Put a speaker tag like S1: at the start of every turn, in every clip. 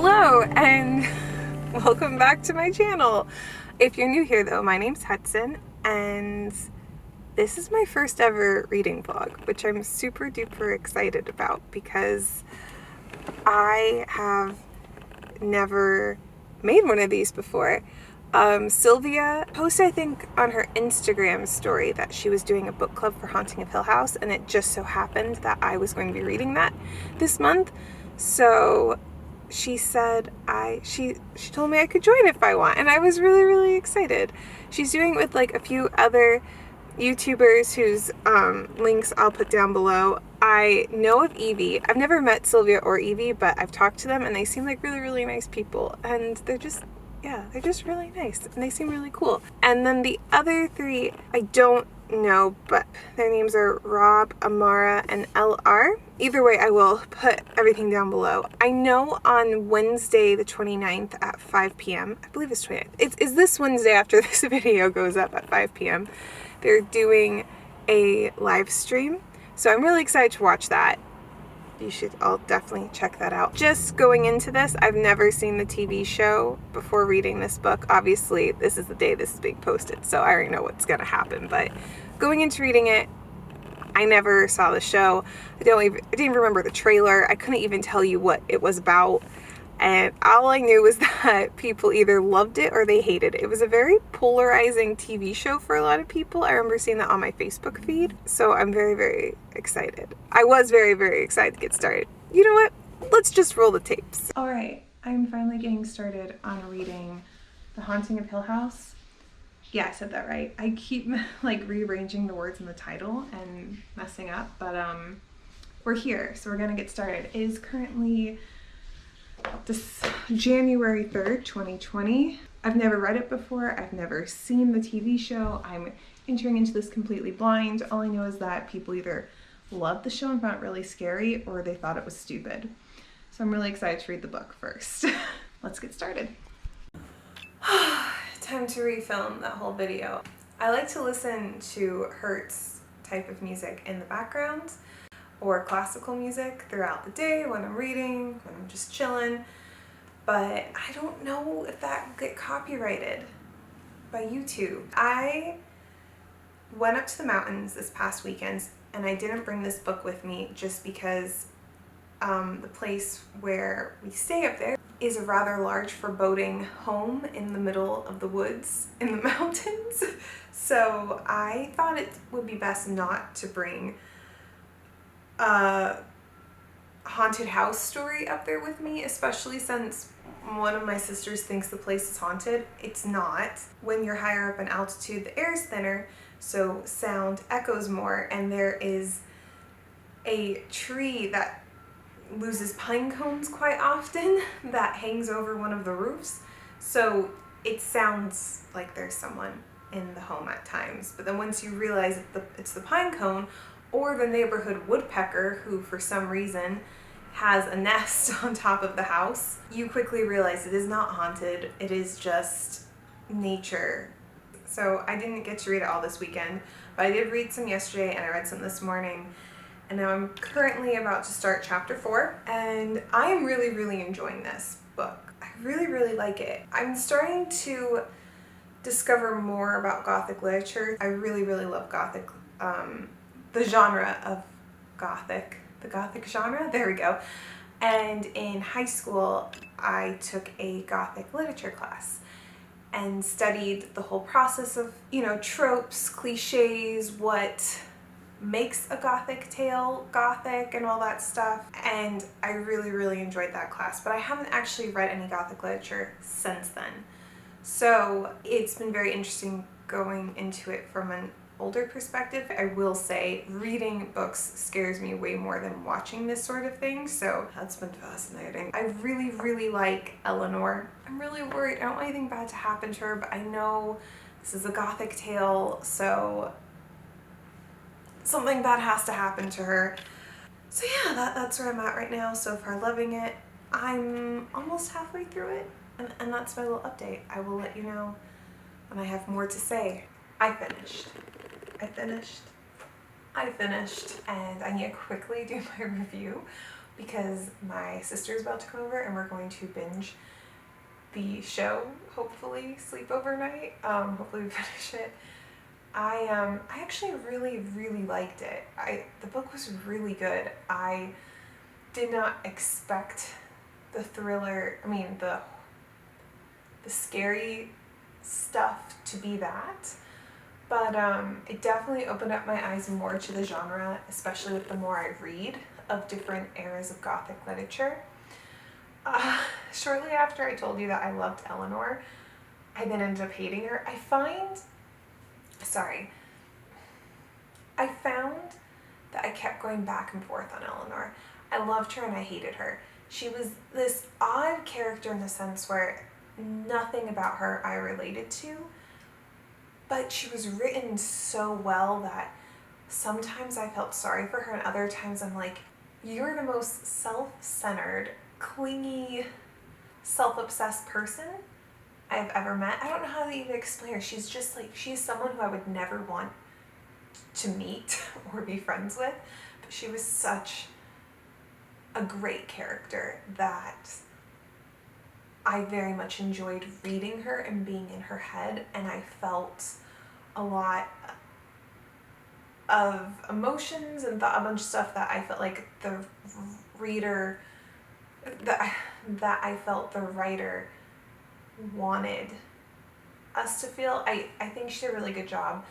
S1: Hello and welcome back to my channel. If you're new here though, my name's Hudson and this is my first ever reading vlog, which I'm super duper excited about because I have never made one of these before. Sylvia posted, I think, on her Instagram story that she was doing a book club for Haunting of Hill House, and it just so happened that I was going to be reading that this month. So she said she told me I could join if I want, and I was really excited. She's doing it with like a few other YouTubers whose links I'll put down below. I know of Evie. I've never met Sylvia or Evie, but I've talked to them and they seem like really nice people, and they're just really nice and they seem really cool. And then the other three I don't know, but their names are Rob, Amara, and LR. Either way, I will put everything down below. I know on Wednesday the 29th at 5 p.m. I believe it's 29th. It's this Wednesday after this video goes up at 5 p.m. They're doing a live stream. So I'm really excited to watch that. You should all definitely check that out. Just going into this, I've never seen the TV show before reading this book. Obviously, this is the day this is being posted, so I already know what's gonna happen. But going into reading it, I never saw the show. I didn't even remember the trailer. I couldn't even tell you what it was about. And all I knew was that people either loved it or they hated it. It was a very polarizing TV show for a lot of people. I remember seeing that on my Facebook feed. So I'm very excited. I was very excited to get started. You know what? Let's just roll the tapes. All right, I'm finally getting started on reading The Haunting of Hill House. Yeah, I said that right. I keep like rearranging the words in the title and messing up, but we're here, so we're gonna get started. It is currently this January 3rd, 2020. I've never read it before. I've never seen the TV show. I'm entering into this completely blind. All I know is that people either loved the show and found it really scary or they thought it was stupid. So I'm really excited to read the book first. Let's get started. Time to refilm that whole video. I like to listen to Hertz type of music in the background, or classical music throughout the day when I'm reading, when I'm just chilling, but I don't know if that will get copyrighted by YouTube. I went up to the mountains this past weekend and I didn't bring this book with me just because the place where we stay up there is a rather large foreboding home in the middle of the woods in the mountains. So I thought it would be best not to bring a haunted house story up there with me, especially since one of my sisters thinks the place is haunted. It's not. When you're higher up in altitude, the air is thinner, so sound echoes more, and there is a tree that loses pine cones quite often that hangs over one of the roofs, so it sounds like there's someone in the home at times. But then once you realize it's the pine cone or the neighborhood woodpecker, who for some reason has a nest on top of the house, you quickly realize it is not haunted, it is just nature. So I didn't get to read it all this weekend, but I did read some yesterday and I read some this morning, and now I'm currently about to start chapter 4, and I am really enjoying this book. I really like it. I'm starting to discover more about Gothic literature. I really love Gothic, the genre of Gothic, the Gothic genre, there we go. And in high school, I took a Gothic literature class and studied the whole process of, tropes, cliches, what makes a Gothic tale Gothic and all that stuff. And I really enjoyed that class, but I haven't actually read any Gothic literature since then. So it's been very interesting going into it from an older perspective. I will say reading books scares me way more than watching this sort of thing, so that's been fascinating. I really like Eleanor. I'm really worried. I don't want anything bad to happen to her, but I know this is a Gothic tale, so something bad has to happen to her. So yeah, that's where I'm at right now. So far loving it. I'm almost halfway through it, and that's my little update. I will let you know when I have more to say. I finished, and I need to quickly do my review because my sister's about to come over and we're going to binge the show, hopefully sleep overnight. Hopefully we finish it. I actually really liked it. The book was really good. I did not expect the thriller, the scary stuff to be that. But it definitely opened up my eyes more to the genre, especially with the more I read of different eras of Gothic literature. Shortly after I told you that I loved Eleanor, I then ended up hating her. I found that I kept going back and forth on Eleanor. I loved her and I hated her. She was this odd character in the sense where nothing about her I related to, but she was written so well that sometimes I felt sorry for her and other times I'm like, you're the most self-centered, clingy, self-obsessed person I've ever met. I don't know how to even explain her. She's just like, she's someone who I would never want to meet or be friends with, but she was such a great character that I very much enjoyed reading her and being in her head, and I felt a lot of emotions and thought a bunch of stuff that I felt like the reader, that I felt the writer wanted us to feel. I think she did a really good job.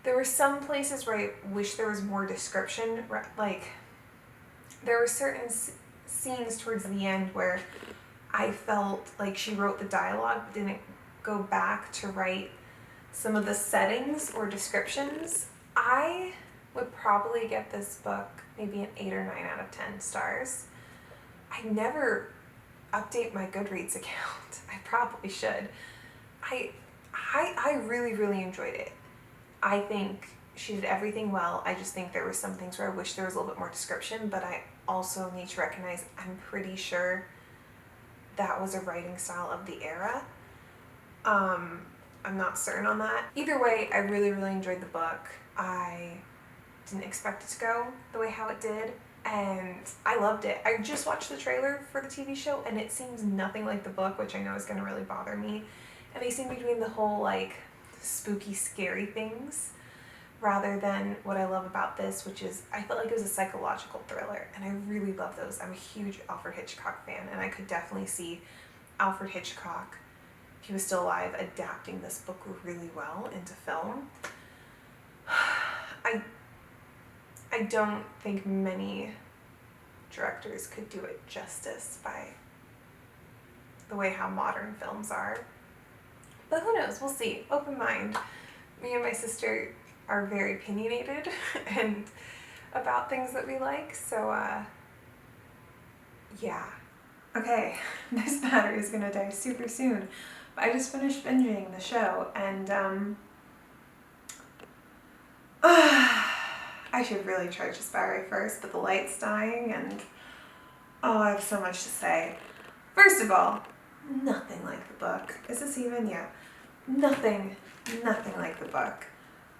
S1: There were some places where I wish there was more description, like there were certain scenes towards the end where I felt like she wrote the dialogue but didn't go back to write some of the settings or descriptions. I would probably get this book maybe an 8 or 9 out of 10 stars. I never update my Goodreads account. I probably should. I really enjoyed it. I think she did everything well. I just think there were some things where I wish there was a little bit more description, but I also need to recognize I'm pretty sure that was a writing style of the era. I'm not certain on that. Either way, I really enjoyed the book. I didn't expect it to go the way how it did, and I loved it. I just watched the trailer for the TV show, and it seems nothing like the book, which I know is going to really bother me. And they seem to be doing the whole, like, spooky, scary things, rather than what I love about this, which is, I felt like it was a psychological thriller, and I really love those. I'm a huge Alfred Hitchcock fan, and I could definitely see Alfred Hitchcock, if he was still alive, adapting this book really well into film. I don't think many directors could do it justice by the way how modern films are. But who knows, we'll see. Open mind. Me and my sister are very opinionated and about things that we like, so yeah. Okay, this battery is gonna die super soon. But I just finished binging the show, and I should really charge this battery first, but the light's dying, and oh, I have so much to say. First of all, nothing like the book. Is this even? Yeah. Nothing like the book.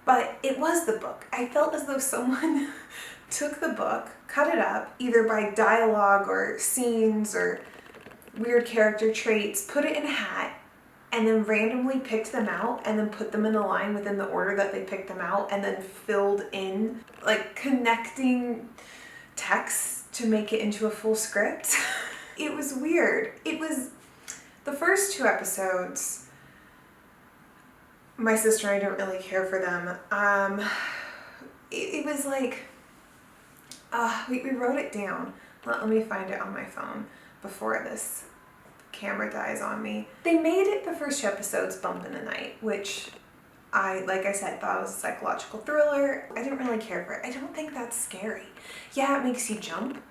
S1: But it was the book. I felt as though someone took the book, cut it up, either by dialogue or scenes or weird character traits, put it in a hat, and then randomly picked them out and then put them in a line within the order that they picked them out, and then filled in, like, connecting texts to make it into a full script. It was weird. It was the first 2 episodes. My sister and I didn't really care for them. It was like, we wrote it down. Let me find it on my phone before this camera dies on me. They made it the first 2 episodes bump in the night, which I, like I said, thought was a psychological thriller. I didn't really care for it. I don't think that's scary. Yeah, it makes you jump,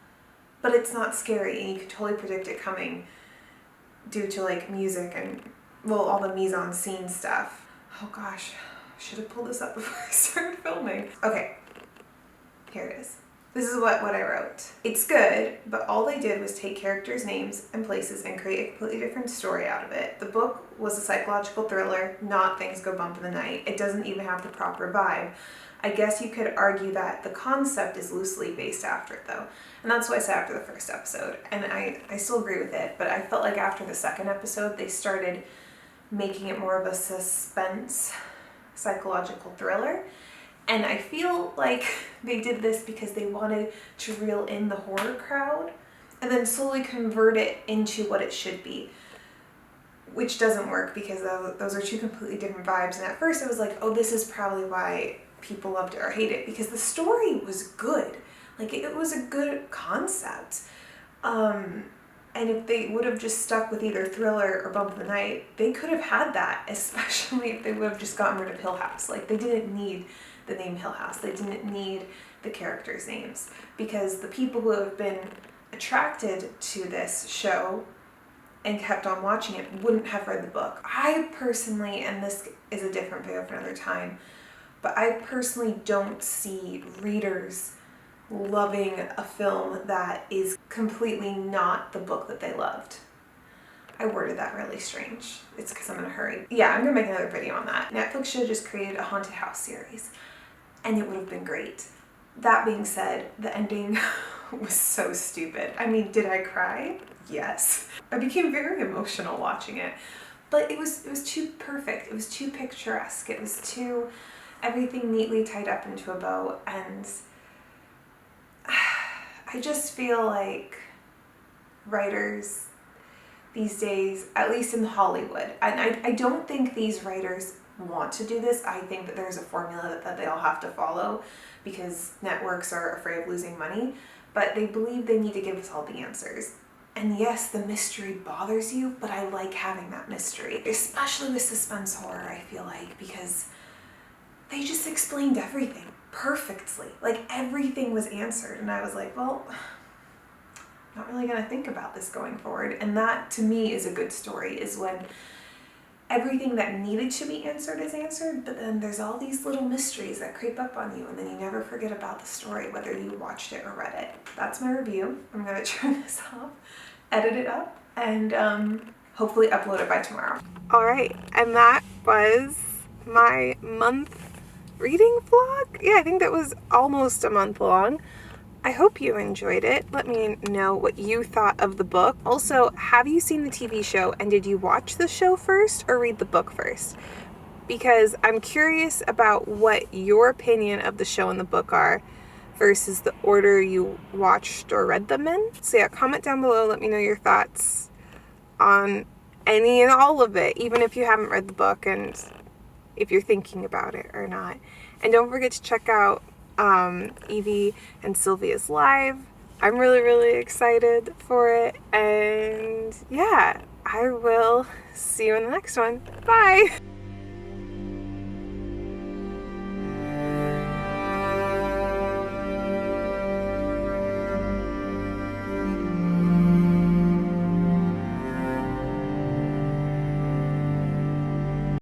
S1: but it's not scary, and you can totally predict it coming due to, like, music and, well, all the mise-en-scene stuff. Oh gosh, I should have pulled this up before I started filming. Okay, here it is. This is what I wrote. It's good, but all they did was take characters' names and places and create a completely different story out of it. The book was a psychological thriller, not Things Go Bump in the Night. It doesn't even have the proper vibe. I guess you could argue that the concept is loosely based after it though. And that's what I said after the first episode. And I still agree with it, but I felt like after the second episode, they started making it more of a suspense psychological thriller. And I feel like they did this because they wanted to reel in the horror crowd and then slowly convert it into what it should be, which doesn't work because those are two completely different vibes. And at first I was like, oh, this is probably why people loved it or hate it, because the story was good. Like, it was a good concept. And if they would have just stuck with either thriller or Bump in the Night, they could have had that, especially if they would have just gotten rid of Hill House. Like, they didn't need the name Hill House. They didn't need the characters' names, because the people who have been attracted to this show and kept on watching it wouldn't have read the book. I personally, and this is a different video for another time, but I personally don't see readers loving a film that is completely not the book that they loved. I worded that really strange. It's because I'm in a hurry. Yeah, I'm gonna make another video on that. Netflix should have just created a haunted house series, and it would have been great. That being said, the ending was so stupid. I mean, did I cry? Yes. I became very emotional watching it, but it was too perfect. It was too picturesque. It was too everything neatly tied up into a bow, and I just feel like writers these days, at least in Hollywood, and I don't think these writers want to do this. I think that there's a formula that they all have to follow because networks are afraid of losing money, but they believe they need to give us all the answers. And yes, the mystery bothers you, but I like having that mystery, especially with suspense horror, I feel like, because they just explained everything perfectly. Like, everything was answered, and I was like, well, I'm not really gonna think about this going forward. And that, to me, is a good story, is when everything that needed to be answered is answered, but then there's all these little mysteries that creep up on you, and then you never forget about the story, whether you watched it or read it. That's my review. I'm gonna turn this off, edit it up, and hopefully upload it by tomorrow. All right, and that was my month reading vlog. Yeah, I think that was almost a month long. I hope you enjoyed it. Let me know what you thought of the book. Also, have you seen the TV show, and did you watch the show first or read the book first? Because I'm curious about what your opinion of the show and the book are versus the order you watched or read them in. So yeah, comment down below, let me know your thoughts on any and all of it, even if you haven't read the book, and if you're thinking about it or not. And don't forget to check out Evie and Sylvia's live. I'm really excited for it, and yeah, I will see you in the next one. Bye!